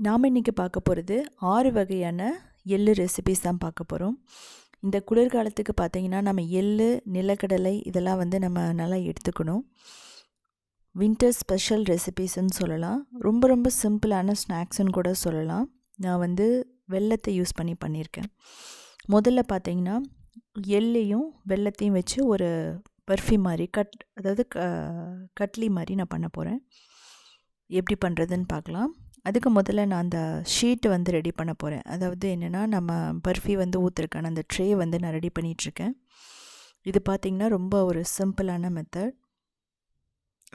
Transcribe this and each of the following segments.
நாம் இன்றைக்கி பார்க்க போகிறது 6 வகையான எள்ளு ரெசிபிஸ் தான் பார்க்க போகிறோம். இந்த குளிர்காலத்துக்கு பார்த்திங்கன்னா நம்ம எள்ளு, நிலக்கடலை இதெல்லாம் நம்ம நல்லா எடுத்துக்கணும். வின்டர் ஸ்பெஷல் ரெசிபீஸ்ன்னு சொல்லலாம். ரொம்ப ரொம்ப சிம்பிளான ஸ்நாக்ஸ்ன்னு கூட சொல்லலாம். நான் வெல்லத்தை யூஸ் பண்ணி பண்ணியிருக்கேன். முதல்ல பார்த்திங்கன்னா எள்ளையும் வெல்லத்தையும் வச்சு ஒரு பர்ஃபி மாதிரி அதாவது கட்லி மாதிரி நான் பண்ண போகிறேன். எப்படி பண்ணுறதுன்னு பார்க்கலாம். அதுக்கு முதல்ல நான் அந்த ஷீட்டு ரெடி பண்ண போகிறேன். அதாவது என்னென்னா, நம்ம பர்ஃபி ஊற்றுறக்கான அந்த ட்ரே நான் ரெடி பண்ணிகிட்ருக்கேன். இது பார்த்திங்கன்னா ரொம்ப ஒரு சிம்பிளான மெத்தட்.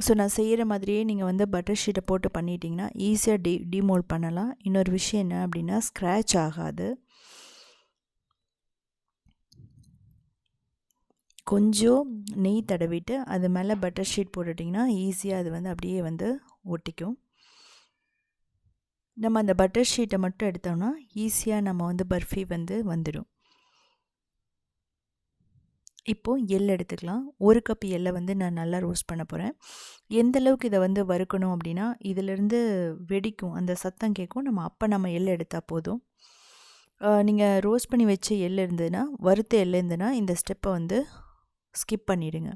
ஸோ நான் செய்கிற மாதிரியே நீங்கள் பட்டர் ஷீட்டை போட்டு பண்ணிட்டீங்கன்னா ஈஸியாக டிமோல்ட் பண்ணலாம். இன்னொரு விஷயம் என்ன அப்படின்னா, ஸ்க்ராட்ச் ஆகாது. கொஞ்சம் நெய் தடவிட்டு அது மேலே பட்டர் ஷீட் போட்டுட்டிங்கன்னா ஈஸியாக அது அப்படியே ஒட்டிக்கும். நம்ம அந்த பட்டர் ஷீட்டை மட்டும் எடுத்தோம்னா ஈஸியாக நம்ம பர்ஃபி வந்துடும். இப்போது எள் எடுத்துக்கலாம். 1 கப் எள்ளை நான் நல்லா ரோஸ்ட் பண்ண போகிறேன். எந்த அளவுக்கு இதை வறுக்கணும் அப்படின்னா, இதிலேருந்து வெடிக்கும், அந்த சத்தம் கேட்கும். நம்ம எள் எடுத்தால் போதும். நீங்கள் ரோஸ்ட் பண்ணி வச்ச எள் இருந்ததுன்னா, வறுத்த எள் இருந்ததுன்னா இந்த ஸ்டெப்பை ஸ்கிப் பண்ணிவிடுங்க.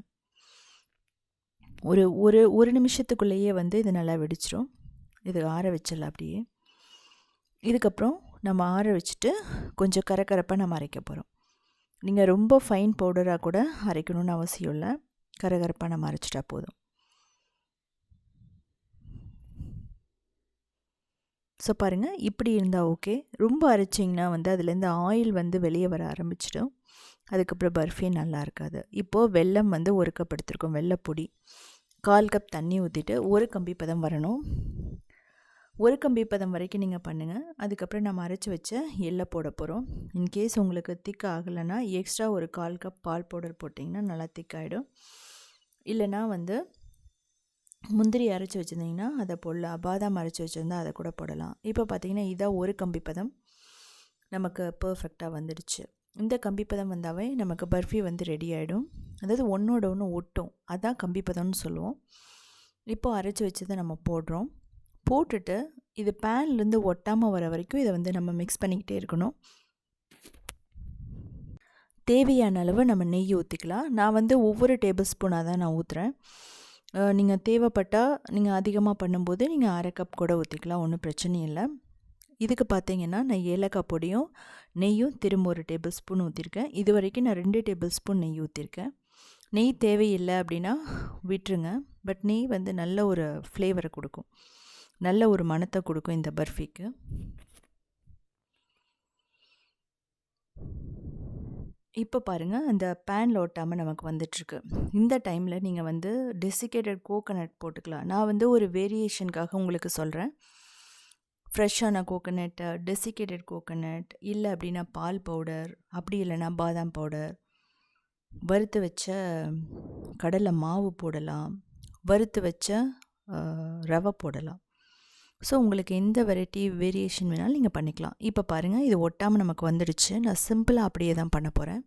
ஒரு நிமிஷத்துக்குள்ளேயே இது நல்லா வெடிச்சிடும். இது ஆற வச்சிடலாம் அப்படியே. இதுக்கப்புறம் நம்ம ஆற வச்சுட்டு கொஞ்சம் கரகரப்பாக நம்ம அரைக்க போகிறோம். நீங்கள் ரொம்ப ஃபைன் பவுடராக கூட அரைக்கணும்னு அவசியம் இல்லை. கரகரப்பாக நம்ம அரைச்சிட்டா போதும். ஸோ பாருங்கள், இப்படி இருந்தால் ஓகே. ரொம்ப அரைச்சிங்கன்னா அதுலேருந்து ஆயில் வெளியே வர ஆரம்பிச்சிடும். அதுக்கப்புறம் பர்ஃபி நல்லா இருக்காது. இப்போது வெல்லம் 1 கப் எடுத்துருக்கோம். வெல்லைப்பொடி 1/4 கப் தண்ணி ஊற்றிட்டு 1 கம்பி பதம் வரணும். 1 கம்பி பதம் வரைக்கும் நீங்கள் பண்ணுங்கள். அதுக்கப்புறம் நம்ம அரைச்சி வச்ச எள்ளை போட போகிறோம். இன்கேஸ் உங்களுக்கு திக் ஆகலைன்னா எக்ஸ்ட்ரா ஒரு 1/4 கப் பால் பவுடர் போட்டிங்கன்னா நல்லா திக்காகிடும். இல்லைனா முந்திரி அரைச்சி வச்சுருந்தீங்கன்னா அதை போடலாம். பாதாம் அரைச்சி வச்சுருந்தா அதை கூட போடலாம். இப்போ பார்த்திங்கன்னா இதான் 1 கம்பி பதம் நமக்கு பர்ஃபெக்டாக வந்துடுச்சு. இந்த கம்பி பதம் வந்தாவே நமக்கு பர்ஃபி ரெடி ஆகிடும். அதாவது ஒன்றோட ஒன்று ஒட்டும். அதான் கம்பி பதம்னு சொல்லுவோம். இப்போது அரைச்சி வச்சதை நம்ம போடுறோம். போட்டுட்டு இது பேன்லேருந்து ஒட்டாமல் வர வரைக்கும் இதை நம்ம மிக்ஸ் பண்ணிக்கிட்டே இருக்கணும். தேவையான அளவு நம்ம நெய் ஊற்றிக்கலாம். நான் ஒவ்வொரு டேபிள் ஸ்பூனாக தான் நான் ஊற்றுறேன். நீங்கள் தேவைப்பட்டால் நீங்கள் அதிகமாக பண்ணும்போது நீங்கள் 1/2 கப் கூட ஊற்றிக்கலாம், ஒன்றும் பிரச்சனை இல்லை. இதுக்கு பார்த்தீங்கன்னா நான் ஏலக்காய் பொடியும் நெய்யும் திரும்ப 1 டேபிள் ஸ்பூன் ஊற்றிருக்கேன். இது வரைக்கும் நான் 2 டேபிள் ஸ்பூன் நெய் ஊற்றிருக்கேன். நெய் தேவையில்லை அப்படின்னா விட்டுருங்க. பட் நெய் நல்ல ஒரு ஃப்ளேவரை கொடுக்கும், நல்ல ஒரு மணத்தை கொடுக்கும் இந்த பர்ஃபிக்கு. இப்போ பாருங்கள், அந்த பேனில் ஒட்டாமல் நமக்கு வந்துட்டுருக்கு. இந்த டைமில் நீங்கள் டெசிகேட்டட் கோகோனட் போட்டுக்கலாம். நான் ஒரு வேரியேஷனுக்காக உங்களுக்கு சொல்கிறேன். ஃப்ரெஷ்ஷான கோகோனட்டு, டெசிகேட்டட் கோகோனட், இல்லை அப்படின்னா பால் பவுடர், அப்படி இல்லைன்னா பாதாம் பவுடர், வறுத்து வச்ச கடலை மாவு போடலாம், வறுத்து வச்ச ரவை போடலாம். ஸோ உங்களுக்கு எந்த வெரைட்டி வேரியேஷன் வேணாலும் நீங்கள் பண்ணிக்கலாம். இப்போ பாருங்கள், இது ஒட்டாமல் நமக்கு வந்துடுச்சு. நான் சிம்பிளாக அப்படியே தான் பண்ண போகிறேன்.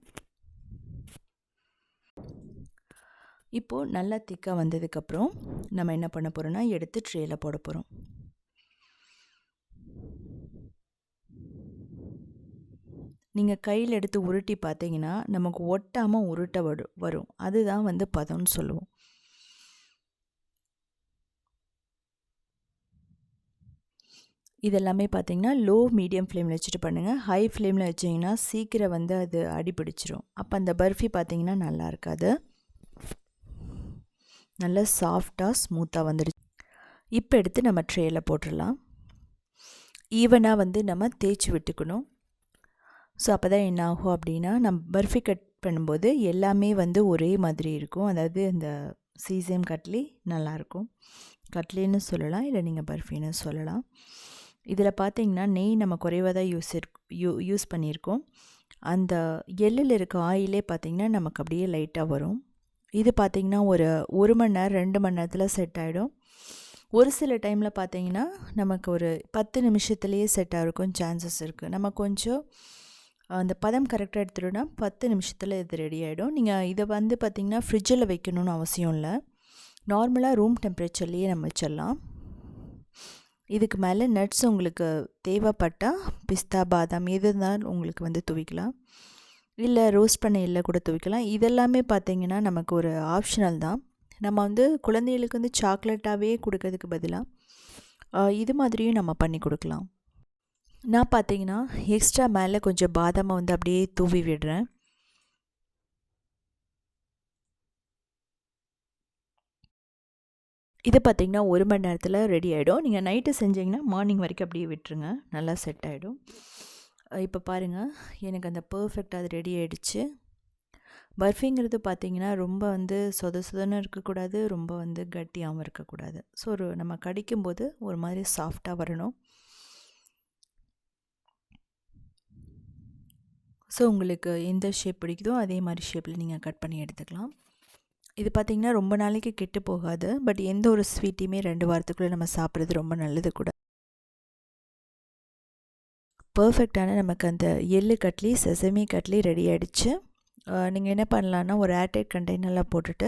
இப்போது நல்லா திக்காக வந்ததுக்கப்புறம் நம்ம என்ன பண்ண போகிறோன்னா, எடுத்து ட்ரேயில் போட போகிறோம். நீங்கள் கையில் எடுத்து உருட்டி பார்த்தீங்கன்னா நமக்கு ஒட்டாமல் உருட்ட வரும். அதுதான் பதம்னு சொல்லுவோம். இதெல்லாமே பார்த்திங்கன்னா லோ மீடியம் ஃப்ளேமில் வச்சுட்டு பண்ணுங்கள். ஹை ஃப்ளேமில் வச்சிங்கன்னா சீக்கிரம் அது அடிபிடிச்சிரும். அப்போ அந்த பர்ஃபி பார்த்திங்கன்னா நல்லா இருக்காது. நல்லா சாஃப்டாக ஸ்மூத்தாக வந்துடுச்சு. இப்போ எடுத்து நம்ம ட்ரேயில் போட்டுடலாம். ஈவனாக நம்ம தேய்ச்சி விட்டுக்கணும். ஸோ அப்போ தான் என்ன ஆகும் அப்படின்னா, நம்ம பர்ஃபி கட் பண்ணும்போது எல்லாமே ஒரே மாதிரி இருக்கும். அதாவது இந்த சீசேம் கட்லி நல்லாயிருக்கும். கட்லின்னு சொல்லலாம், இல்லை நீங்கள் பர்ஃபின்னு சொல்லலாம். இதில் பார்த்திங்கன்னா நெய் நம்ம குறைவாக தான் யூஸ் பண்ணியிருக்கோம். அந்த எள்ளில் இருக்க ஆயிலே பார்த்திங்கன்னா நமக்கு அப்படியே லைட்டாக வரும். இது பார்த்திங்கன்னா ஒரு 1 மணி நேரம் 2 மணி நேரத்தில் செட் ஆகிடும். ஒரு சில டைமில் பார்த்திங்கன்னா நமக்கு ஒரு 10 நிமிஷத்துலேயே செட் ஆகிருக்கும் சான்சஸ் இருக்குது. நம்ம கொஞ்சம் அந்த பதம் கரெக்டாக எடுத்துட்டோன்னா 10 நிமிஷத்தில் இது ரெடி ஆகிடும். நீங்கள் இதை பார்த்திங்கன்னா ஃப்ரிட்ஜில் வைக்கணும்னு அவசியம் இல்லை. நார்மலாக ரூம் டெம்பரேச்சர்லேயே நம்ம வச்சிடலாம். இதுக்கு மேலே நட்ஸ் உங்களுக்கு தேவைப்பட்டால் பிஸ்தா பாதாம் எது இருந்தாலும் உங்களுக்கு வந்து துவிக்கலாம், இல்லை ரோஸ்ட் பண்ண எள்ளை கூட துவிக்கலாம். இதெல்லாமே பார்த்திங்கன்னா நமக்கு ஒரு ஆப்ஷனல் தான். நம்ம வந்து குழந்தைகளுக்கு வந்து சாக்லேட்டாகவே கொடுக்கறதுக்கு பதிலாக இது மாதிரியும் நம்ம பண்ணி கொடுக்கலாம். நான் பார்த்திங்கன்னா எக்ஸ்ட்ரா மேலே கொஞ்சம் பாதாமை வந்து அப்படியே தூவி விடுறேன். இது பார்த்திங்கன்னா 1 மணி நேரத்தில் ரெடி ஆகிடும். நீங்கள் நைட்டு செஞ்சிங்கன்னா மார்னிங் வரைக்கும் அப்படியே விட்டுருங்க, நல்லா செட் ஆகிடும். இப்போ பாருங்கள், எனக்கு அந்த பர்ஃபெக்டாக அது ரெடி ஆகிடுச்சு. பர்ஃபிங்கிறது பார்த்திங்கன்னா ரொம்ப வந்து சொத சொதன்னு இருக்கக்கூடாது, ரொம்ப வந்து கட்டியாகவும் இருக்கக்கூடாது. ஸோ நம்ம கடிக்கும்போது ஒரு மாதிரி சாஃப்டாக வரணும். ஸோ உங்களுக்கு எந்த ஷேப் பிடிக்குதோ அதே மாதிரி ஷேப்பில் நீங்கள் கட் பண்ணி எடுத்துக்கலாம். இது பார்த்திங்கன்னா ரொம்ப நாளைக்கு கெட்டு போகாது. பட் எந்த ஒரு ஸ்வீட்டையுமே 2 வாரத்துக்குள்ளே நம்ம சாப்பிட்றது ரொம்ப நல்லது கூட. பர்ஃபெக்டான நமக்கு அந்த எள்ளு கட்லி, செசமி கட்லி ரெடி ஆகிடுச்சு. நீங்கள் என்ன பண்ணலான்னா, ஒரு ஏர்டைட் கண்டெய்னரில் போட்டுட்டு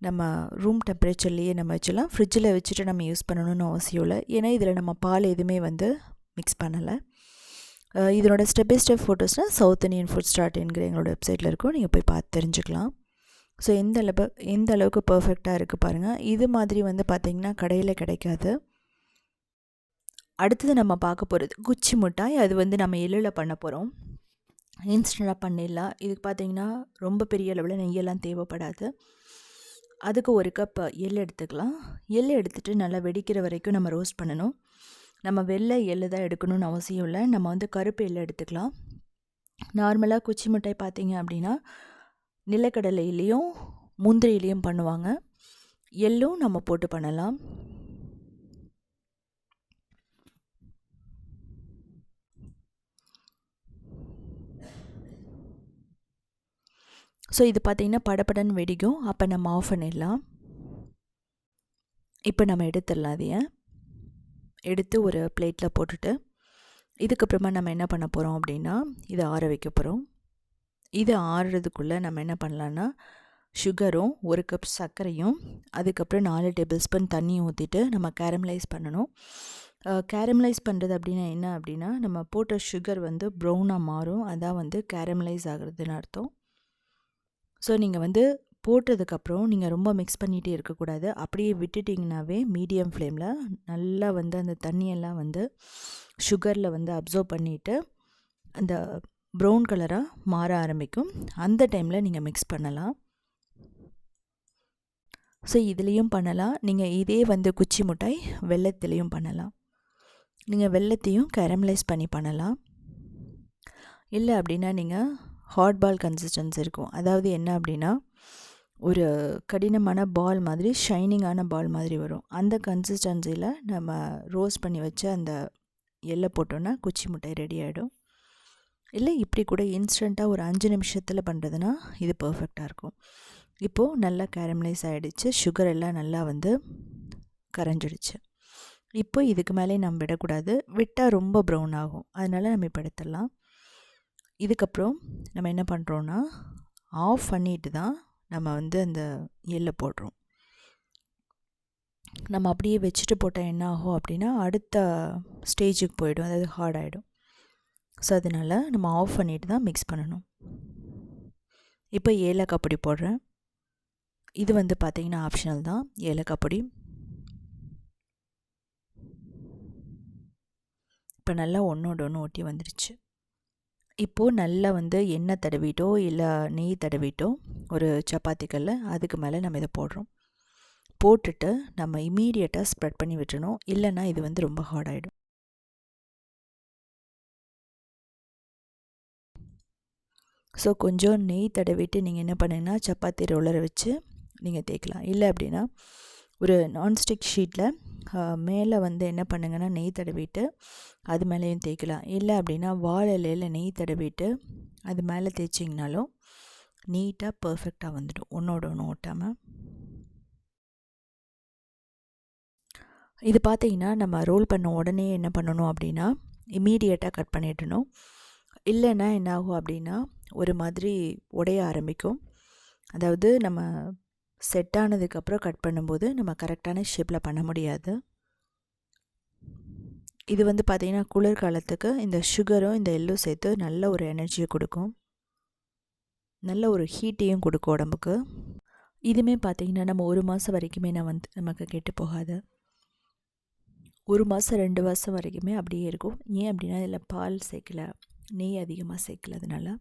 நம்ம ரூம் டெம்பரேச்சர்லேயே நம்ம வச்சுலாம். ஃப்ரிட்ஜில் வச்சுட்டு நம்ம யூஸ் பண்ணணும்னு அவசியம் இல்லை, ஏன்னா இதில் நம்ம பால் எதுவுமே வந்து மிக்ஸ் பண்ணலை. இதனோட ஸ்டெப் பை ஸ்டெப் ஃபோட்டோஸ்னால் சவுத் இண்டியன் ஃபுட் ஸ்டார்ட்ங்கிற எங்களோட வெப்சைட்டில் இருக்கும், நீங்கள் போய் பார்த்து தெரிஞ்சுக்கலாம். ஸோ எந்த அளவுக்கு பர்ஃபெக்டாக இருக்குது பாருங்கள். இது மாதிரி வந்து பார்த்திங்கன்னா கடையில் கிடைக்காது. அடுத்தது நம்ம பார்க்க போகிறது குச்சி மிட்டாய். அது வந்து நம்ம எள்ளில் பண்ண போகிறோம். இன்ஸ்டண்ட்டாக பண்ணிடலாம். இதுக்கு பார்த்திங்கன்னா ரொம்ப பெரிய அளவில் நெய்யெல்லாம் தேவைப்படாது. அதுக்கு 1 கப் எள் எடுத்துக்கலாம். எள் எடுத்துகிட்டு நல்லா வெடிக்கிற வரைக்கும் நம்ம ரோஸ்ட் பண்ணணும். நம்ம வெள்ளை எள்ளு தான் எடுக்கணும்னு அவசியம் இல்லை, நம்ம வந்து கருப்பு எள்ளு எடுத்துக்கலாம். நார்மலாக குச்சி மிட்டாய் பார்த்திங்க அப்படின்னா நிலக்கடலையிலையும் முந்திரியிலையும் பண்ணுவாங்க. எள்ளும் நம்ம போட்டு பண்ணலாம். ஸோ இது பார்த்திங்கன்னா படப்படன்னு வெடிக்கும். அப்போ நம்ம ஆஃப் பண்ணிடலாம். இப்போ நம்ம எடுத்துடலாம். அதையை எடுத்து ஒரு பிளேட்டில் போட்டுட்டு இதுக்கப்புறமா நம்ம என்ன பண்ண போகிறோம் அப்படின்னா, இதை ஆற வைக்க போகிறோம். இது ஆறுறதுக்குள்ளே நம்ம என்ன பண்ணலான்னா, சுகரும் 1 கப் சர்க்கரையும் அதுக்கப்புறம் 4 டேபிள் ஸ்பூன் தண்ணியும் ஊற்றிட்டு நம்ம கேரமலைஸ் பண்ணணும். கேரமலைஸ் பண்ணுறது அப்படின்னா என்ன அப்படின்னா, நம்ம போட்ட சுகர் வந்து ப்ரௌனாக மாறும், அதான் வந்து கேரமலைஸ் ஆகுறதுன்னு அர்த்தம். ஸோ நீங்கள் வந்து போட்டதுக்கப்புறம் நீங்கள் ரொம்ப மிக்ஸ் பண்ணிகிட்டே இருக்கக்கூடாது. அப்படியே விட்டுட்டிங்கனாவே மீடியம் ஃப்ளேமில் நல்லா வந்து அந்த தண்ணியெல்லாம் வந்து சுகரில் வந்து அப்சர்வ் பண்ணிவிட்டு அந்த ப்ரௌன் கலராக மாற ஆரம்பிக்கும். அந்த டைமில் நீங்கள் மிக்ஸ் பண்ணலாம். ஸோ இதுலேயும் பண்ணலாம். நீங்கள் இதே வந்து குச்சி மிட்டாய் வெல்லத்துலேயும் பண்ணலாம். நீங்கள் வெல்லத்தையும் கேரமலைஸ் பண்ணி பண்ணலாம். இல்லை அப்படின்னா நீங்கள் ஹாட் பால் கன்சிஸ்டன்சி இருக்கும். அதாவது என்ன அப்படின்னா, ஒரு கடினமான பால் மாதிரி, ஷைனிங்கான பால் மாதிரி வரும். அந்த கன்சிஸ்டன்சியில் நம்ம ரோஸ்ட் பண்ணி வச்சு அந்த எள்ளை போட்டோன்னா குச்சி மிட்டாய் ரெடி ஆகிடும். இல்லை இப்படி கூட இன்ஸ்டண்ட்டாக ஒரு 5 நிமிஷத்தில் பண்ணுறதுனா இது பர்ஃபெக்டாக இருக்கும். இப்போது நல்லா கேரமலைஸ் ஆகிடுச்சு, சுகர் எல்லாம் நல்லா வந்து கரைஞ்சிடுச்சு. இப்போ இதுக்கு மேலே நம்ம விடக்கூடாது, விட்டால் ரொம்ப ப்ரௌன் ஆகும். அதனால் நம்ம இப்போ எடுத்துடலாம். இதுக்கப்புறம் நம்ம என்ன பண்ணுறோன்னா, ஆஃப் பண்ணிட்டு தான் நம்ம வந்து அந்த எள்ளை போடுறோம். நம்ம அப்படியே வச்சுட்டு போட்டால் என்ன ஆகும் அப்படின்னா, அடுத்த ஸ்டேஜுக்கு போயிடும், அதாவது ஹார்ட் ஆகிடும். ஸோ அதனால் நம்ம ஆஃப் பண்ணிட்டு தான் மிக்ஸ் பண்ணணும். இப்போ ஏலக்காய் பொடி போடுறேன். இது வந்து பார்த்திங்கன்னா ஆப்ஷனல் தான், ஏலக்காய் பொடி. இப்போ நல்லா ஒன்றோட ஒன்று ஒட்டி வந்துடுச்சு. இப்போது நல்லா வந்து எண்ணெய் தடவிட்டோ இல்லை நெய் தடவிட்டோ ஒரு சப்பாத்தி கல்லை அதுக்கு மேலே நம்ம இதை போடுறோம். போட்டுட்டு நம்ம இமீடியட்டாக ஸ்ப்ரெட் பண்ணி விட்டுறணும், இல்லைன்னா இது வந்து ரொம்ப ஹார்ட் ஆகிடும். ஸோ கொஞ்சம் நெய் தடவிட்டு நீங்கள் என்ன பண்ணுங்கன்னா, சப்பாத்தி ரோலரை வச்சு நீங்கள் தேய்க்கலாம். இல்லை அப்படின்னா ஒரு நான்ஸ்டிக் ஷீட்டில் மேலே வந்து என்ன பண்ணுங்கன்னா நெய் தடவிட்டு அது மேலேயும் தேய்க்கலாம். இல்லை அப்படின்னா வாழை இலையில் நெய் தடவிட்டு அது மேலே தேய்ச்சிங்கனாலும் நீட்டாக பர்ஃபெக்டாக வந்துடும், ஒன்றோட ஒன்று ஓட்டாமல். இது பார்த்திங்கன்னா நம்ம ரோல் பண்ண உடனே என்ன பண்ணணும் அப்படின்னா, இமீடியட்டாக கட் பண்ணிடணும். இல்லைன்னா என்ன ஆகும் அப்படின்னா ஒரு மாதிரி உடைய ஆரம்பிக்கும். அதாவது நம்ம செட் ஆனதுக்கப்புறம் கட் பண்ணும்போது நம்ம கரெக்டான ஷேப்பில் பண்ண முடியாது. இது வந்து பார்த்திங்கன்னா குளிர்காலத்துக்கு இந்த சுகரும் இந்த எள்ளும் சேர்த்து நல்ல ஒரு எனர்ஜியை கொடுக்கும், நல்ல ஒரு ஹீட்டையும் கொடுக்கும் உடம்புக்கு. இதுவுமே பார்த்திங்கன்னா நம்ம 1 மாதம் வரைக்குமே நமக்கு கெட்டு போகாது. 1 மாதம் 2 மாதம் வரைக்குமே அப்படியே இருக்கும். ஏன் அப்படின்னா இதில் பால் சேர்க்கல, நெய் அதிகமாக சேர்க்கல. அதனால்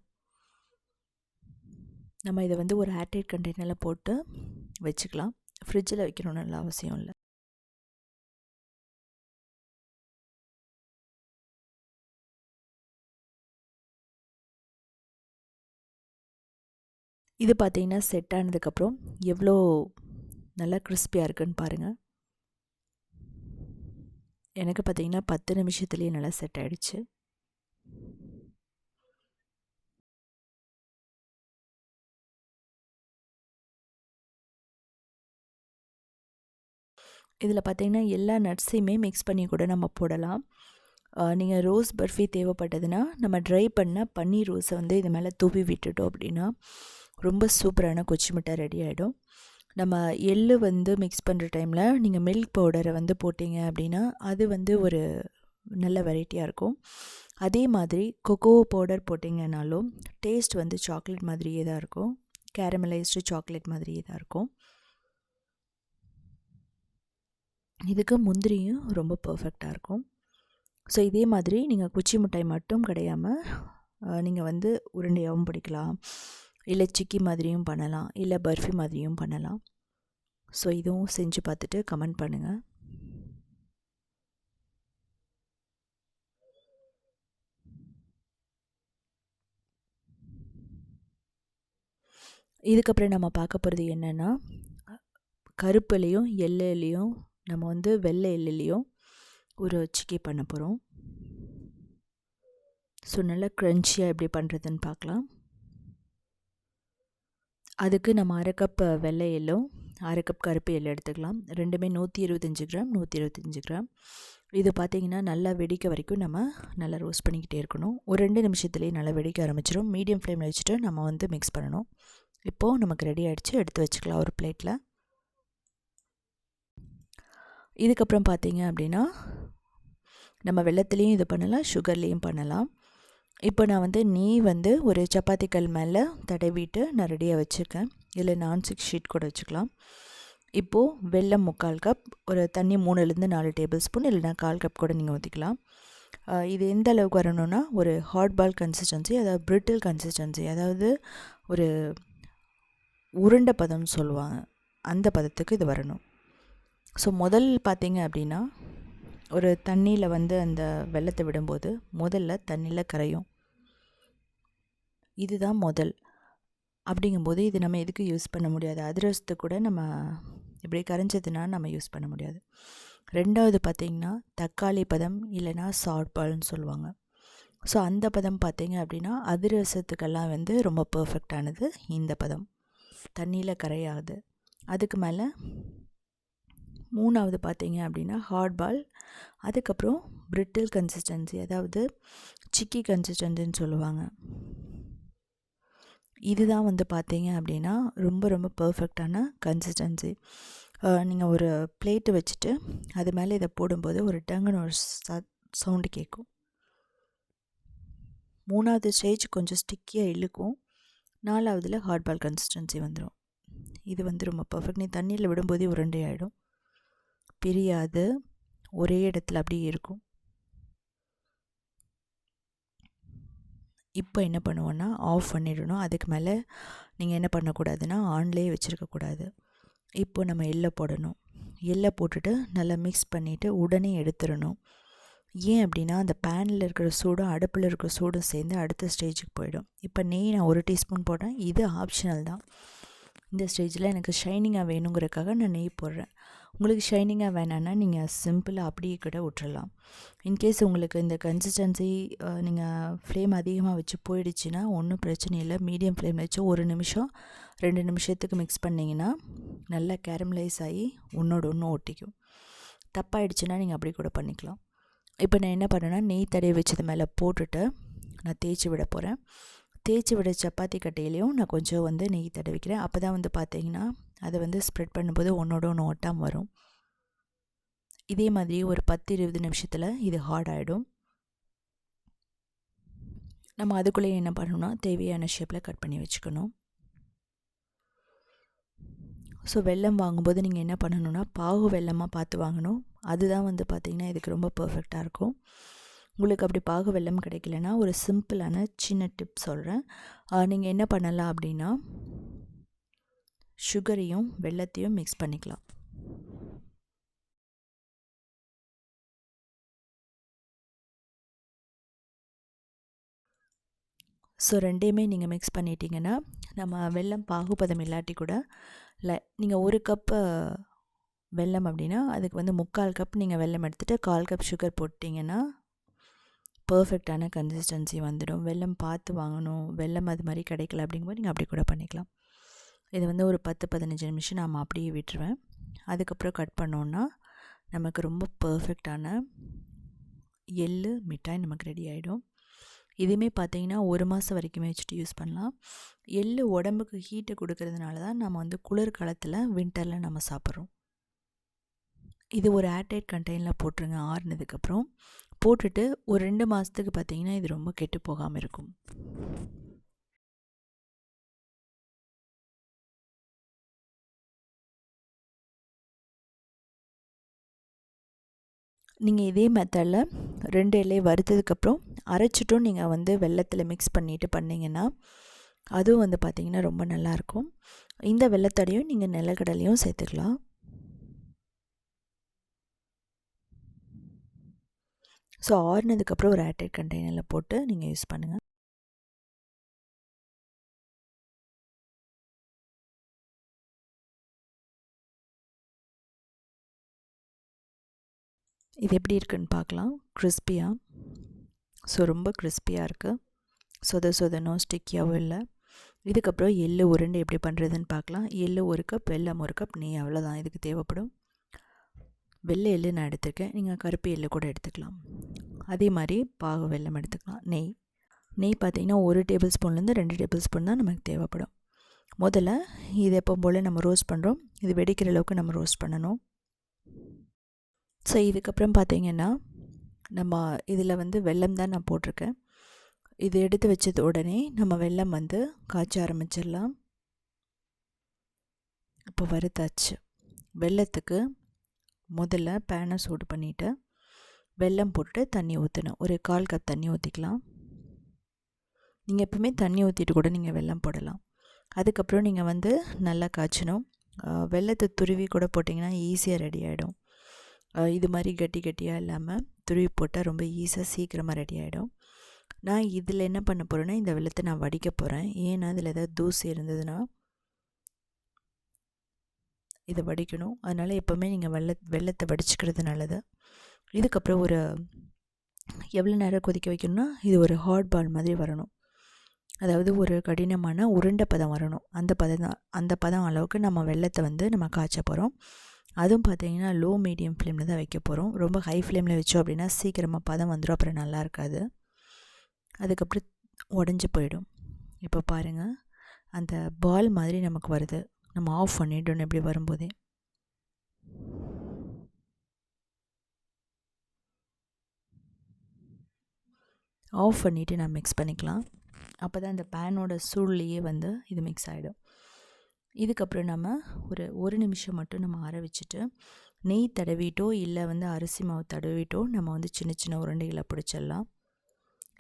நம்ம இதை வந்து ஒரு ஏர்டைட் கண்டெய்னரில் போட்டு வச்சுக்கலாம். ஃப்ரிட்ஜில் வைக்கணும்னு அவசியம் இல்லை. இது பார்த்திங்கன்னா செட் ஆனதுக்கப்புறம் எவ்வளோ நல்லா கிறிஸ்பியாக இருக்குன்னு பாருங்கள். எனக்கு பார்த்திங்கன்னா 10 நிமிஷத்துலேயே நல்லா செட் ஆகிடுச்சு. இதில் பார்த்திங்கன்னா எல்லா நட்ஸையுமே மிக்ஸ் பண்ணி கூட நம்ம போடலாம். நீங்கள் ரோஸ் பர்ஃபி தேவைப்பட்டதுன்னா நம்ம ட்ரை பண்ண பன்னீர் ரோஸை வந்து இது மேலே தூவி விட்டுட்டோம் அப்படின்னா ரொம்ப சூப்பரான கொச்சி மிட்டாய் ரெடி ஆகிடும். நம்ம எள்ளு வந்து மிக்ஸ் பண்ணுற டைமில் நீங்கள் மில்க் பவுடரை வந்து போட்டிங்க அப்படின்னா அது வந்து ஒரு நல்ல வெரைட்டியாக இருக்கும். அதே மாதிரி கொக்கோ பவுடர் போட்டிங்கனாலும் டேஸ்ட் வந்து சாக்லேட் மாதிரியே தான் இருக்கும், கேரமலைஸ்டு சாக்லேட் மாதிரியே தான் இருக்கும். இதுக்கு முந்திரியும் ரொம்ப பர்ஃபெக்டாக இருக்கும். ஸோ இதே மாதிரி நீங்கள் குச்சி மிட்டாய் மட்டும் கிடையாமல் நீங்கள் வந்து உருண்டையாகவும் பிடிக்கலாம், இல்லை சிக்கி மாதிரியும் பண்ணலாம், இல்லை பர்ஃபி மாதிரியும் பண்ணலாம். ஸோ இதுவும் செஞ்சு பார்த்துட்டு கமெண்ட் பண்ணுங்கள். இதுக்கப்புறம் நம்ம பார்க்க போகிறது என்னென்னா, கருப்புலேயும் எள்ளுலேயும் நம்ம வந்து வெள்ளை எள்ளுலேயும் ஒரு சிக்கி பண்ண போகிறோம். ஸோ நல்லா க்ரன்ச்சியாக எப்படி பண்ணுறதுன்னு பார்க்கலாம். அதுக்கு நம்ம 1/2 கப் வெள்ளை எள்ளும் 1/2 கப் கருப்பு எள்ளு எடுத்துக்கலாம். ரெண்டுமே 125 கிராம் 125 கிராம். இது பார்த்திங்கன்னா நல்லா வெடிக்க வரைக்கும் நம்ம நல்லா ரோஸ்ட் பண்ணிக்கிட்டே இருக்கணும். ஒரு 2 நிமிஷத்துலேயே நல்லா வெடிக்க ஆரம்பிச்சிடும். மீடியம் ஃப்ளேமில் வச்சுட்டு நம்ம வந்து மிக்ஸ் பண்ணணும். இப்போது நமக்கு ரெடி ஆகிடுச்சு, எடுத்து வச்சுக்கலாம் ஒரு பிளேட்டில். இதுக்கப்புறம் பார்த்திங்க அப்படின்னா நம்ம வெல்லத்துலேயும் இது பண்ணலாம், சுகர்லேயும் பண்ணலாம். இப்போ நான் வந்து நெய் வந்து ஒரு சப்பாத்தி கல் மேலே தடவிட்டு நான் ரெடியாக வச்சுருக்கேன். இல்லை நான்ஸ்டிக் ஷீட் கூட வச்சுக்கலாம். இப்போது வெல்லம் 3/4 கப், ஒரு தண்ணி 3லேருந்து 4 டேபிள் ஸ்பூன், இல்லைனா 1/4 கப் கூட நீங்கள் ஊற்றிக்கலாம். இது எந்த அளவுக்கு வரணும்னா ஒரு ஹாட் பால் கன்சிஸ்டன்சி, அதாவது பிரிட்டில் கன்சிஸ்டன்சி, அதாவது ஒரு உருண்டை பதம்னு சொல்லுவாங்க, அந்த பதத்துக்கு இது வரணும். ஸோ முதல் பார்த்திங்க அப்படின்னா ஒரு தண்ணியில் வந்து அந்த வெல்லத்தை விடும்போது முதல்ல தண்ணியில் கரையும். இதுதான் முதல். அப்படிங்கும்போது இது நம்ம எதுக்கு யூஸ் பண்ண முடியாது, அதிரசத்துக்கு கூட நம்ம இப்படி கரைஞ்சதுன்னா நம்ம யூஸ் பண்ண முடியாது. ரெண்டாவது பார்த்திங்கன்னா தக்காளி பதம், இல்லைனா சாட் பால்னு சொல்லுவாங்க. ஸோ அந்த பதம் பார்த்திங்க அப்படின்னா அதிரசத்துக்கெல்லாம் வந்து ரொம்ப பர்ஃபெக்டானது இந்த பதம், தண்ணியில் கரையாது. அதுக்கு மேலே 3வது பார்த்திங்க அப்படின்னா ஹாட் பால், அதுக்கப்புறம் பிரிட்டில் கன்சிஸ்டன்சி, அதாவது சிக்கி கன்சிஸ்டன்சின்னு சொல்லுவாங்க. இதுதான் வந்து பார்த்திங்க அப்படின்னா ரொம்ப ரொம்ப பர்ஃபெக்டான கன்சிஸ்டன்சி. நீங்கள் ஒரு பிளேட்டு வச்சுட்டு அது மேலே இதை போடும்போது ஒரு டங்குன்னு ஒரு சவுண்டு கேட்கும். 3வது ஸ்டேஜ் கொஞ்சம் ஸ்டிக்கியாக இழுக்கும். 4வதுல ஹாட் பால் கன்சிஸ்டன்சி வந்துடும். இது வந்து ரொம்ப பர்ஃபெக்ட். நீ தண்ணியில் விடும்போதே உருண்டை ஆகிடும், பிரியாது, ஒரே இடத்துல அப்படியே இருக்கும். இப்போ என்ன பண்ணுவோன்னா ஆஃப் பண்ணிடணும். அதுக்கு மேலே நீங்கள் என்ன பண்ணக்கூடாதுன்னா ஆன்லேயே வச்சுருக்கக்கூடாது. இப்போ நம்ம எள்ளை போடணும். எள்ளை போட்டுட்டு நல்லா மிக்ஸ் பண்ணிவிட்டு உடனே எடுத்துடணும். ஏன் அப்படின்னா அந்த பேனில் இருக்கிற சூடும் அடுப்பில் இருக்கிற சூடும் சேர்ந்து அடுத்த ஸ்டேஜுக்கு போயிடும். இப்போ நெய் நான் 1 டீஸ்பூன் போடுறேன், இது ஆப்ஷனல் தான். இந்த ஸ்டேஜில் எனக்கு ஷைனிங்காக வேணுங்கிறதுக்காக நான் நெய் போடுறேன். உங்களுக்கு ஷைனிங்காக வேணான்னா நீங்கள் சிம்பிளாக அப்படியே கூட விட்டுறலாம். இன்கேஸ் உங்களுக்கு இந்த கன்சிஸ்டன்சி நீங்கள் ஃப்ளேம் அதிகமாக வச்சு போயிடுச்சுன்னா ஒன்றும் பிரச்சனை இல்லை. மீடியம் ஃப்ளேம் வச்சு 1 நிமிஷம் 2 நிமிஷத்துக்கு மிக்ஸ் பண்ணிங்கன்னா நல்லா கேரமலைஸ் ஆகி ஒன்றோட ஒன்று ஒட்டிக்கும். தப்பாயிடுச்சுன்னா நீங்கள் அப்படி கூட பண்ணிக்கலாம். இப்போ நான் என்ன பண்ணேன்னா நெய் தடவி வச்சது மேலே போட்டுட்டு நான் தேய்ச்சி விட போகிறேன். தேய்ச்சி விட சப்பாத்தி கட்டையிலையும் நான் கொஞ்சம் வந்து நெய் தடவிக்கிறேன். அப்போ தான் வந்து பார்த்திங்கன்னா அதை வந்து ஸ்ப்ரெட் பண்ணும்போது ஒன்றோட ஒன்று ஒட்டாமல் வரும். இதே மாதிரி ஒரு 10-20 நிமிஷத்தில் இது ஹார்ட் ஆகிடும். நம்ம அதுக்குள்ளேயே என்ன பண்ணணும்னா தேவையான ஷேப்பில் கட் பண்ணி வச்சுக்கணும். ஸோ வெல்லம் வாங்கும்போது நீங்கள் என்ன பண்ணணுன்னா பாகு வெல்லமாக பார்த்து வாங்கணும். அதுதான் வந்து பார்த்திங்கன்னா இதுக்கு ரொம்ப பர்ஃபெக்டாக இருக்கும். உங்களுக்கு அப்படி பாகு வெல்லம் கிடைக்கலனா ஒரு சிம்பிளான சின்ன டிப் சொல்கிறேன். நீங்கள் என்ன பண்ணலாம் அப்படின்னா சுகரையும் வெல்லத்தையும் மிக்ஸ் பண்ணிக்கலாம். ஸோ ரெண்டையுமே நீங்கள் மிக்ஸ் பண்ணிட்டீங்கன்னா நம்ம வெல்லம் பாகுபதம் இல்லாட்டி கூட நீங்கள் 1 கப்பு வெல்லம் அப்படின்னா அதுக்கு வந்து 3/4 கப் நீங்கள் வெல்லம் எடுத்துகிட்டு 1/4 கப் சுகர் போட்டிங்கன்னா பர்ஃபெக்டான கன்சிஸ்டன்சி வந்துடும். வெல்லம் பார்த்து வாங்கணும், வெல்லம் அது மாதிரி கிடைக்கல அப்படிங்கும்போது நீங்கள் அப்படி கூட பண்ணிக்கலாம். இது வந்து ஒரு 10-15 நிமிஷம் நாம் அப்படியே விட்டுருவேன். அதுக்கப்புறம் கட் பண்ணோன்னா நமக்கு ரொம்ப பர்ஃபெக்டான எள்ளு மிட்டாய் நமக்கு ரெடி ஆகிடும். இதுவுமே பார்த்தீங்கன்னா 1 மாதம் வரைக்குமே வச்சுட்டு யூஸ் பண்ணலாம். எள்ளு உடம்புக்கு ஹீட்டை கொடுக்கறதுனால தான் நம்ம வந்து குளிர்காலத்தில் வின்டரில் நம்ம சாப்பிட்றோம். இது ஒரு ஏர்டைட் கண்டெய்னரில் போட்டுருங்க. ஆறுனதுக்கப்புறம் போட்டுட்டு ஒரு 2 மாதத்துக்கு பார்த்தீங்கன்னா இது ரொம்ப கெட்டு போகாமல் இருக்கும். நீங்கள் இதே மெத்தடில் 2 இலையை வறுத்ததுக்கப்புறம் அரைச்சிட்டும் நீங்கள் வந்து வெல்லத்தில் மிக்ஸ் பண்ணிவிட்டு பண்ணிங்கன்னா அதுவும் வந்து பார்த்திங்கன்னா ரொம்ப நல்லாயிருக்கும். இந்த வெல்லத்தடையும் நீங்கள் நிலக்கடலையும் சேர்த்துக்கலாம். ஸோ ஆறுனதுக்கப்புறம் ஒரு ஏர்டைட் கண்டெய்னரில் போட்டு நீங்கள் யூஸ் பண்ணுங்கள். இது எப்படி இருக்குன்னு பார்க்கலாம். கிறிஸ்பியாக, ஸோ ரொம்ப கிறிஸ்பியாக இருக்குது. சொதனோ ஸ்டிக்கியாகவும் இல்லை. இதுக்கப்புறம் எள்ளு உருண்டை எப்படி பண்ணுறதுன்னு பார்க்கலாம். எள்ளு 1 கப், வெல்லம் 1 கப், நெய் அவ்வளோதான் இதுக்கு தேவைப்படும். வெள்ளை எள்ளு நான் எடுத்துருக்கேன், நீங்கள் கருப்பு எள்ளு கூட எடுத்துக்கலாம். அதே மாதிரி பாகு வெல்லம் எடுத்துக்கலாம். நெய் பார்த்திங்கன்னா 1 டேபிள் ஸ்பூன்லேருந்து 2 டேபிள் ஸ்பூன் தான் நமக்கு தேவைப்படும். முதல்ல இது எப்போ போல் நம்ம ரோஸ்ட் பண்ணுறோம், இது வெடிக்கிற அளவுக்கு நம்ம ரோஸ்ட் பண்ணணும். ஸோ இதுக்கப்புறம் பார்த்திங்கன்னா நம்ம இதில் வந்து வெல்லம் தான் நான் போட்டிருக்கேன். இது எடுத்து வச்சது உடனே நம்ம வெல்லம் வந்து காய்ச்ச ஆரம்பிச்சிடலாம். இப்போ வறுத்தாச்சு. வெல்லத்துக்கு முதல்ல பேனை சூடு பண்ணிவிட்டு வெல்லம் போட்டு தண்ணி ஊற்றணும். ஒரு 1/4 கப் தண்ணி ஊற்றிக்கலாம். நீங்கள் எப்பவுமே தண்ணி ஊற்றிட்டு கூட நீங்கள் வெல்லம் போடலாம். அதுக்கப்புறம் நீங்கள் வந்து நல்லா காய்ச்சணும். வெல்லத்தை துருவி கூட போட்டிங்கன்னா ஈஸியாக ரெடி ஆகிடும். இது மாதிரி கட்டியாக இல்லாமல் துருவி போட்டால் ரொம்ப ஈஸியாக சீக்கிரமாக ரெடி ஆகிடும். நான் இதில் என்ன பண்ண போகிறேன்னா இந்த வெல்லத்தை நான் வடிக்க போகிறேன். ஏன்னா அதில் ஏதாவது தூசி இருந்ததுன்னா இதை வடிக்கணும். அதனால் எப்போவுமே நீங்கள் வெல்லத்தை வடிச்சுக்கிறது நல்லது. இதுக்கப்புறம் ஒரு எவ்வளோ நேரம் கொதிக்க வைக்கணும்னா இது ஒரு ஹாட் பால் மாதிரி வரணும். அதாவது ஒரு கடினமான உருண்டை பதம் வரணும். அந்த பதம் அளவுக்கு நம்ம வெல்லத்தை வந்து நம்ம காய்ச்ச போகிறோம். அதுவும் பார்த்திங்கன்னா லோ மீடியம் ஃப்ளேமில் தான் வைக்க போகிறோம். ரொம்ப ஹை ஃப்ளேமில் வச்சோம் அப்படின்னா சீக்கிரமாக பதம் வந்துடும், அப்புறம் நல்லா இருக்காது. அதுக்கப்புறம் உடஞ்சி போயிடும். இப்போ பாருங்கள், அந்த பால் மாதிரி நமக்கு வருது. நம்ம ஆஃப் பண்ணிவிடணும் இப்படி வரும்போதே. ஆஃப் பண்ணிவிட்டு நான் மிக்ஸ் பண்ணிக்கலாம். அப்போ தான் இந்த பேனோட சூழ்லையே வந்து இது மிக்ஸ் ஆகிடும். இதுக்கப்புறம் நம்ம ஒரு நிமிஷம் மட்டும் நம்ம ஆற வச்சுட்டு நெய் தடவிட்டோ இல்லை வந்து அரிசி மாவு தடவிட்டோ நம்ம வந்து சின்ன சின்ன உருண்டைகளை பிடிச்சிடலாம்.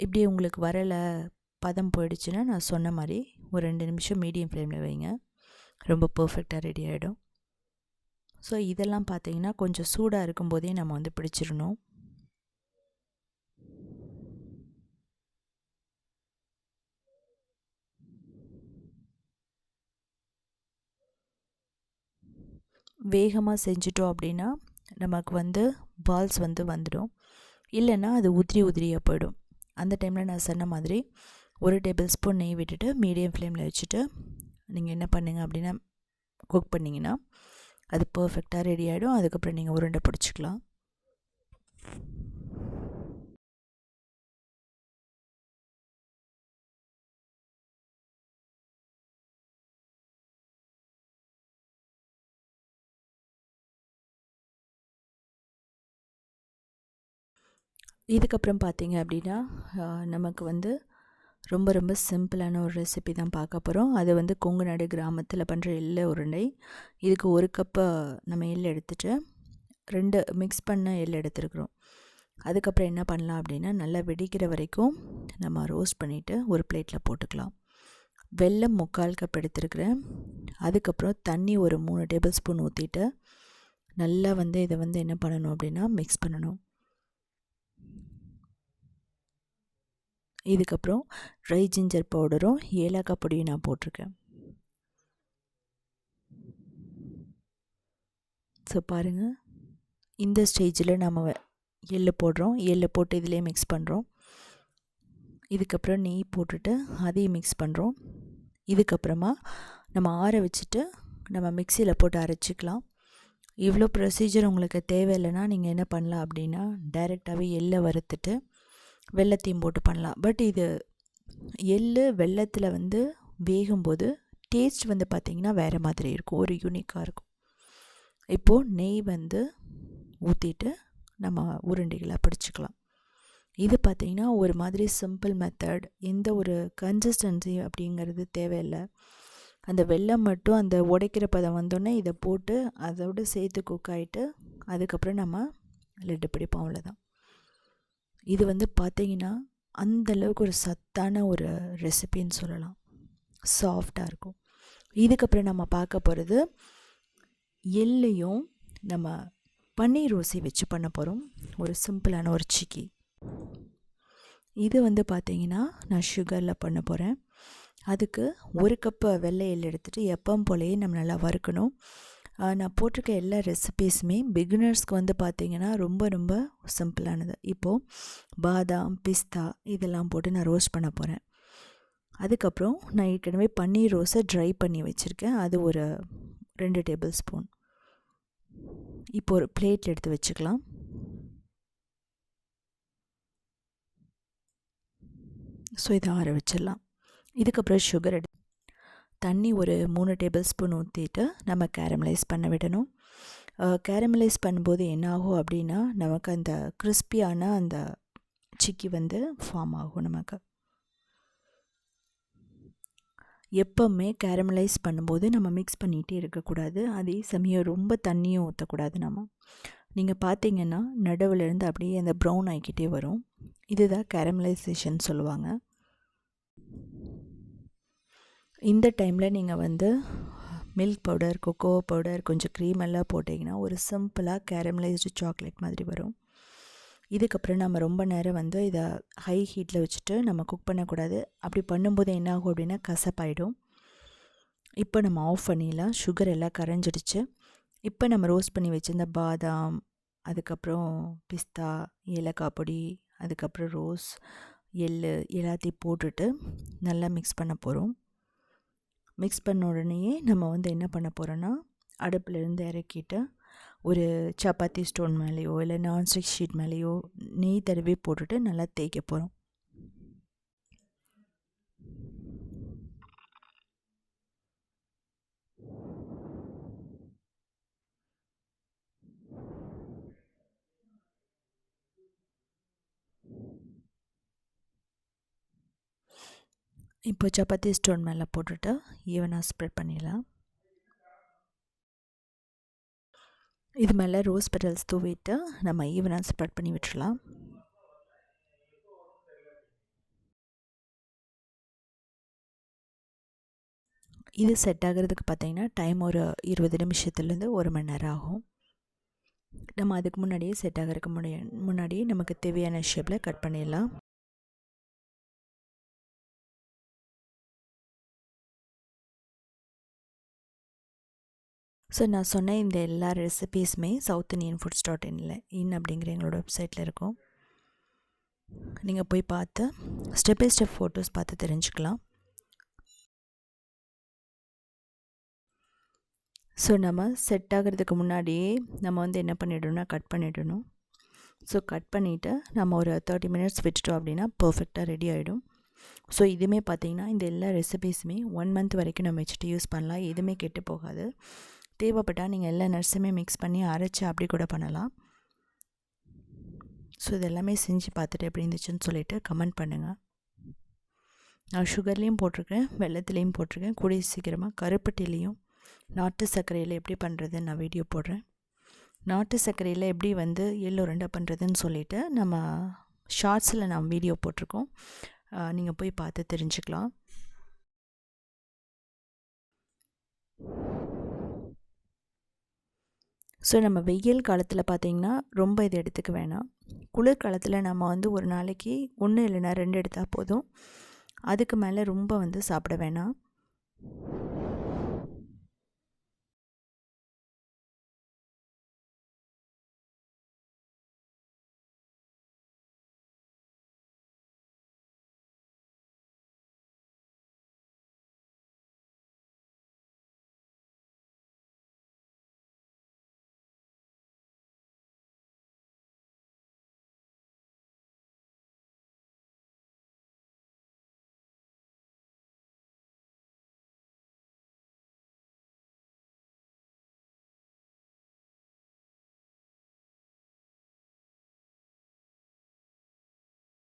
இப்படி உங்களுக்கு வரலை, பதம் போயிடுச்சுன்னா நான் சொன்ன மாதிரி ஒரு 2 நிமிஷம் மீடியம் ஃப்ளேமில் வைங்க, ரொம்ப பர்ஃபெக்டாக ரெடி ஆகிடும். ஸோ இதெல்லாம் பார்த்திங்கன்னா கொஞ்சம் சூடாக இருக்கும்போதே நம்ம வந்து பிடிச்சிடணும். வேகமாக செஞ்சிட்டோம் அப்படின்னா நமக்கு வந்து பால்ஸ் வந்து வந்துடும், இல்லைன்னா அது உதிரியாக போயிடும். அந்த டைமில் நான் சொன்ன மாதிரி 1 டேபிள் ஸ்பூன் நெய் விட்டுட்டு மீடியம் ஃப்ளேமில் வச்சுட்டு நீங்கள் என்ன பண்ணுங்கள் அப்படின்னா குக் பண்ணிங்கன்னா அது பர்ஃபெக்டாக ரெடி ஆகிடும். அதுக்கப்புறம் நீங்கள் உருண்டை பிடிச்சிக்கலாம். இதுக்கப்புறம் பார்த்தீங்க அப்படின்னா நமக்கு வந்து ரொம்ப ரொம்ப சிம்பிளான ஒரு ரெசிபி தான் பார்க்க போகிறோம். அது வந்து கொங்கு நாடு கிராமத்தில் பண்ணுற எள்ளு உருண்டை. இதுக்கு 1 கப்பு நம்ம எள் எடுத்துகிட்டு 2 மிக்ஸ் பண்ண எள் எடுத்துருக்குறோம். அதுக்கப்புறம் என்ன பண்ணலாம் அப்படின்னா, நல்லா வெடிக்கிற வரைக்கும் நம்ம ரோஸ்ட் பண்ணிவிட்டு ஒரு பிளேட்டில் போட்டுக்கலாம். வெல்லம் 3/4 கப் எடுத்துருக்கிறேன். அதுக்கப்புறம் தண்ணி ஒரு 3 டேபிள் ஸ்பூன் ஊற்றிட்டு நல்லா வந்து இதை வந்து என்ன பண்ணணும் அப்படின்னா மிக்ஸ் பண்ணணும். இதுக்கப்புறம் ட்ரை ஜிஞ்சர் பவுடரும் ஏலக்காய் பொடியும் நான் போட்டிருக்கேன். ஸோ பாருங்கள், இந்த ஸ்டேஜில் நம்ம எள்ளு போடுறோம். எள்ளு போட்டு இதிலே மிக்ஸ் பண்ணுறோம். இதுக்கப்புறம் நெய் போட்டுட்டு அதையும் மிக்ஸ் பண்ணுறோம். இதுக்கப்புறமா நம்ம ஆற வச்சுட்டு நம்ம மிக்சியில் போட்டு அரைச்சிக்கலாம். இவ்வளோ ப்ரொசீஜர் உங்களுக்கு தேவையில்லைன்னா நீங்கள் என்ன பண்ணலாம் அப்படின்னா, டைரெக்டாகவே எள்ளை வறுத்துட்டு வெல்லத்தையும் போட்டு பண்ணலாம். பட் இது எள்ளு வெல்லத்தில் வந்து வேகும்போது டேஸ்ட் வந்து பார்த்திங்கன்னா வேறு மாதிரி இருக்கும், ஒரு யூனிக்காக இருக்கும். இப்போது நெய் வந்து ஊற்றிட்டு நம்ம உருண்டைகளை பிடிச்சிக்கலாம். இது பார்த்திங்கன்னா ஒரு மாதிரி சிம்பிள் மெத்தட். எந்த ஒரு கன்சிஸ்டன்சி அப்படிங்கிறது தேவையில்லை. அந்த வெல்லம் மட்டும் அந்த உடைக்கிற பதம் வந்தோடனே இதை போட்டு அதோடு சேர்த்து குக் ஆகிட்டு அதுக்கப்புறம் நம்ம லட்டு பிடிப்போம், அவ்வளோதான். இது வந்து பார்த்திங்கன்னா அந்தளவுக்கு ஒரு சத்தான ஒரு ரெசிபின்னு சொல்லலாம். சாஃப்டாக இருக்கும். இதுக்கப்புறம் நம்ம பார்க்க போகிறது எள்ளையும் நம்ம பன்னீர் ரோசி வச்சு பண்ண போகிறோம். ஒரு சிம்பிளான ஒரு சிக்கி. இது வந்து பார்த்திங்கன்னா நான் சுகரில் பண்ண போகிறேன். அதுக்கு 1 கப்பு வெள்ளை எள் எடுத்துகிட்டு எப்பவும் போலயே நம்ம நல்லா வறுக்கணும். நான் போட்டிருக்க எல்லா ரெசிபீஸுமே பிகினர்ஸ்க்கு வந்து பார்த்திங்கன்னா ரொம்ப ரொம்ப சிம்பிளானது. இப்போது பாதாம், பிஸ்தா இதெல்லாம் போட்டு நான் ரோஸ்ட் பண்ண போகிறேன். அதுக்கப்புறம் நான் ஏற்கனவே பன்னீர் ரோஸை ட்ரை பண்ணி வச்சுருக்கேன். அது ஒரு 2 டேபிள் ஸ்பூன். இப்போ ஒரு பிளேட்டில் எடுத்து வச்சுக்கலாம். ஸோ இதை ஆற வச்சிடலாம். இதுக்கப்புறம் சுகர் தண்ணி ஒரு 3 டேபிள் ஸ்பூன் ஊற்றிட்டு நம்ம கேரமலைஸ் பண்ண விடணும். கேரமலைஸ் பண்ணும்போது என்னாகும் அப்படின்னா, நமக்கு அந்த கிறிஸ்பியான அந்த சிக்கி வந்து ஃபார்ம் ஆகும். நமக்கு எப்போவுமே கேரமலைஸ் பண்ணும்போது நம்ம மிக்ஸ் பண்ணிகிட்டே இருக்கக்கூடாது. அதே சமயம் ரொம்ப தண்ணியும் ஊற்றக்கூடாது. நீங்கள் பார்த்தீங்கன்னா நடுவிலேருந்து அப்படியே அந்த ப்ரௌன் ஆகிக்கிட்டே வரும். இதுதான் கேரமலைசேஷன் சொல்லுவாங்க. இந்த டைமில் நீங்கள் வந்து மில்க் பவுடர், கொக்கோ பவுடர், கொஞ்சம் க்ரீம் எல்லாம் போட்டிங்கன்னா ஒரு சிம்பிளாக கேரமலைஸ்டு சாக்லேட் மாதிரி வரும். இதுக்கப்புறம் நம்ம ரொம்ப நேரம் வந்து இதை ஹை ஹீட்டில் வச்சுட்டு நம்ம குக் பண்ணக்கூடாது. அப்படி பண்ணும்போது என்ன ஆகும் அப்படின்னா கசப்பாயிடும். இப்போ நம்ம ஆஃப் பண்ணிடலாம். சுகர் எல்லாம் கரைஞ்சிடுச்சு. இப்போ நம்ம ரோஸ்ட் பண்ணி வச்சுருந்த பாதாம், அதுக்கப்புறம் பிஸ்தா, ஏலக்காய் பொடி, அதுக்கப்புறம் ரோஸ், எள் எல்லாத்தையும் போட்டுட்டு நல்லா மிக்ஸ் பண்ண போகிறோம். மிக்ஸ் பண்ண உடனேயே நம்ம வந்து என்ன பண்ண போகிறோன்னா, அடுப்பிலேருந்து இறக்கிட்டு ஒரு சப்பாத்தி ஸ்டோன் மேலேயோ இல்லை நான்ஸ்டிக் ஷீட் மேலேயோ நெய் தடவி போட்டுட்டு நல்லா தேய்க்க போகிறோம். இப்போ சப்பாத்தி ஸ்டோன் மேலே போட்டுட்டு ஈவனாக ஸ்ப்ரெட் பண்ணிடலாம். இது மேலே ரோஸ் பெட்டல்ஸ் தூவிட்டு நம்ம ஈவனாக ஸ்ப்ரெட் பண்ணி விட்டுடலாம். இது செட் ஆகிறதுக்கு பார்த்திங்கன்னா டைம் ஒரு 20 நிமிஷத்துலேருந்து 1 மணி நேரம் ஆகும். நம்ம அதுக்கு முன்னாடியே செட் ஆகிறதுக்கு முன்னாடியே நமக்கு தேவையான ஷேப்பில் கட் பண்ணிடலாம். ஸோ நான் சொன்ன இந்த எல்லா ரெசிபீஸுமே south-indian-foods.in அப்படிங்கிற எங்களோட வெப்சைட்டில் இருக்கும். நீங்கள் போய் பார்த்து ஸ்டெப் பை ஸ்டெப் ஃபோட்டோஸ் பார்த்து தெரிஞ்சுக்கலாம். ஸோ நம்ம செட் ஆகிறதுக்கு முன்னாடியே நம்ம வந்து என்ன பண்ணிடணும்னா கட் பண்ணிடணும். ஸோ கட் பண்ணிவிட்டு நம்ம ஒரு 30 மினிட்ஸ் விட்டுட்டோம் அப்படின்னா பர்ஃபெக்டாக ரெடி ஆகிடும். ஸோ இதுவுமே பார்த்திங்கன்னா இந்த எல்லா ரெசிபீஸுமே 1 மந்த் வரைக்கும் நம்ம வச்சுட்டு யூஸ் பண்ணலாம். எதுவுமே கெட்டு போகாது. தேவைப்பட்டால் நீங்கள் எல்லா நட்ஸுமே மிக்ஸ் பண்ணி அரைச்சி அப்படி கூட பண்ணலாம். ஸோ இது எல்லாமே செஞ்சு பார்த்துட்டு எப்படி இருந்துச்சுன்னு சொல்லிவிட்டு கமெண்ட் பண்ணுங்கள். நான் சுகர்லேயும் போட்டிருக்கேன், வெல்லத்துலேயும் போட்டிருக்கேன். கூடிய சீக்கிரமாக கருப்பட்டிலையும் நாட்டு சர்க்கரையில் எப்படி பண்ணுறதுன்னு நான் வீடியோ போடுறேன். நாட்டு சர்க்கரையில் எப்படி வந்து எள்ளு உருண்டை பண்ணுறதுன்னு சொல்லிவிட்டு நம்ம ஷார்ட்ஸில் நான் வீடியோ போட்டிருக்கோம். நீங்கள் போய் பார்த்து தெரிஞ்சுக்கலாம். ஸோ நம்ம வெயில் காலத்தில் பார்த்திங்கன்னா ரொம்ப இது எடுத்துக்க வேணாம். குளிர்காலத்தில் நம்ம வந்து ஒரு நாளைக்கு 1 இல்லைன்னா 2 எடுத்தால் போதும். அதுக்கு மேலே ரொம்ப வந்து சாப்பிட வேணாம்.